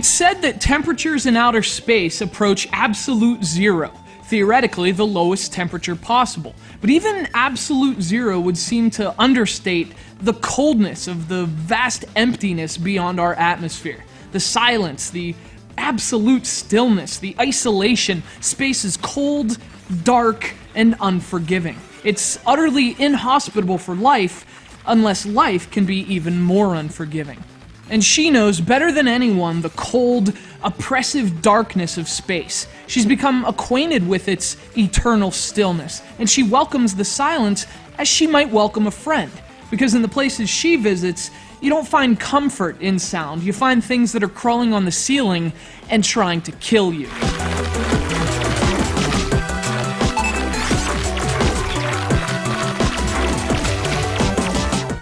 It's said that temperatures in outer space approach absolute zero, theoretically the lowest temperature possible. But even absolute zero would seem to understate the coldness of the vast emptiness beyond our atmosphere. The silence, the absolute stillness, the isolation. Space is cold, dark, and unforgiving. It's utterly inhospitable for life, unless life can be even more unforgiving. And she knows better than anyone the cold, oppressive darkness of space. She's become acquainted with its eternal stillness, and she welcomes the silence as she might welcome a friend. Because in the places she visits, you don't find comfort in sound. You find things that are crawling on the ceiling and trying to kill you.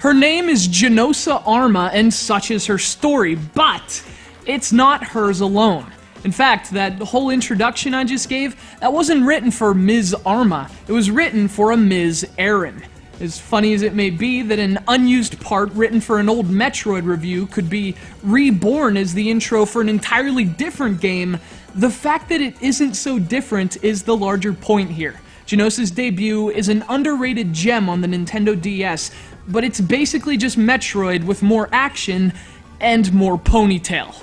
Her name is Genosa Arma, and such is her story, but it's not hers alone. In fact, that whole introduction I just gave, that wasn't written for Ms. Arma, it was written for a Ms. Aaron. As funny as it may be that an unused part written for an old Metroid review could be reborn as the intro for an entirely different game, the fact that it isn't so different is the larger point here. Genosa's debut is an underrated gem on the Nintendo DS, but it's basically just Metroid with more action and more ponytail.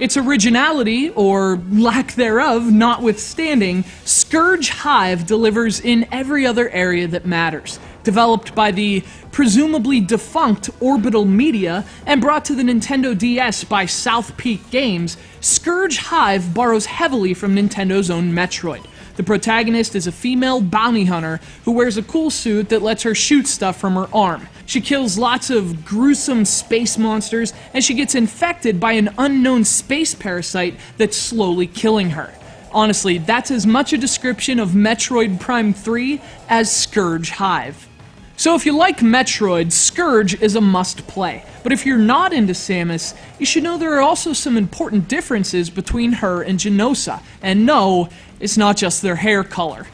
Its originality, or lack thereof, notwithstanding, SCURGE HIVE delivers in every other area that matters. Developed by the presumably defunct Orbital Media and brought to the Nintendo DS by South Peak Games, SCURGE HIVE borrows heavily from Nintendo's own Metroid. The protagonist is a female bounty hunter who wears a cool suit that lets her shoot stuff from her arm. She kills lots of gruesome space monsters, and she gets infected by an unknown space parasite that's slowly killing her. Honestly, that's as much a description of Metroid Prime 3 as SCURGE HIVE. So if you like Metroid, SCURGE is a must-play. But if you're not into Samus, you should know there are also some important differences between her and Genosa. And no, it's not just their hair color.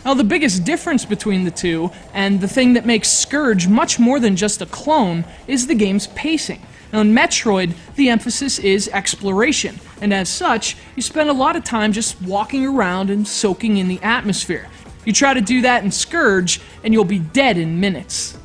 Now, the biggest difference between the two, and the thing that makes SCURGE much more than just a clone, is the game's pacing. Now, in Metroid, the emphasis is exploration, and as such, you spend a lot of time just walking around and soaking in the atmosphere. You try to do that in SCURGE, and you'll be dead in minutes.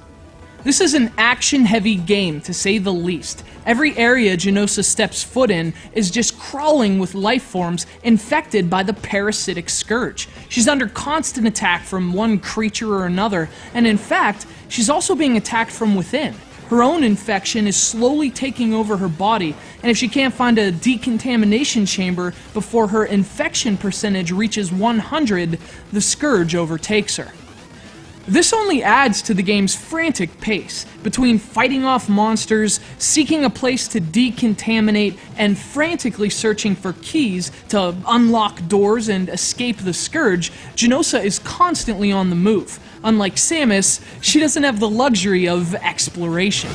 This is an action-heavy game, to say the least. Every area Genosa steps foot in is just crawling with life forms infected by the parasitic SCURGE. She's under constant attack from one creature or another, and in fact, she's also being attacked from within. Her own infection is slowly taking over her body, and if she can't find a decontamination chamber before her infection percentage reaches 100, the SCURGE overtakes her. This only adds to the game's frantic pace, between fighting off monsters, seeking a place to decontaminate, and frantically searching for keys to unlock doors and escape the SCURGE. Genosa is constantly on the move. Unlike Samus, she doesn't have the luxury of exploration.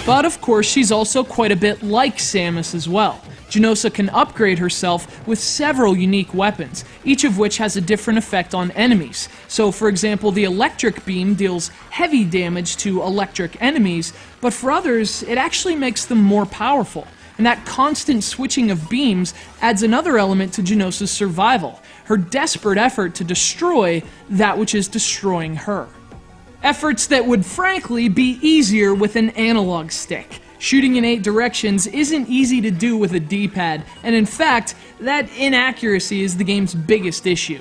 But of course, she's also quite a bit like Samus as well. Genosa can upgrade herself with several unique weapons, each of which has a different effect on enemies. So, for example, the electric beam deals heavy damage to electric enemies, but for others, it actually makes them more powerful. And that constant switching of beams adds another element to Genosa's survival, her desperate effort to destroy that which is destroying her. Efforts that would frankly be easier with an analog stick. Shooting in 8 directions isn't easy to do with a D-pad, and in fact, that inaccuracy is the game's biggest issue.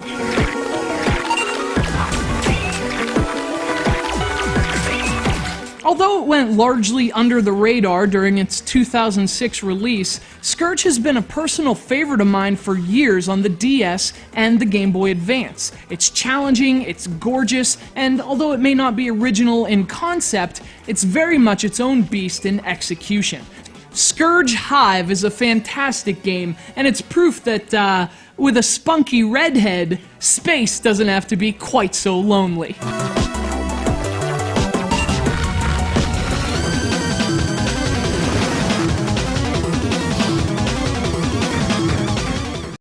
Although it went largely under the radar during its 2006 release, SCURGE has been a personal favorite of mine for years on the DS and the Game Boy Advance. It's challenging, it's gorgeous, and although it may not be original in concept, it's very much its own beast in execution. SCURGE HIVE is a fantastic game, and it's proof that, with a spunky redhead, space doesn't have to be quite so lonely.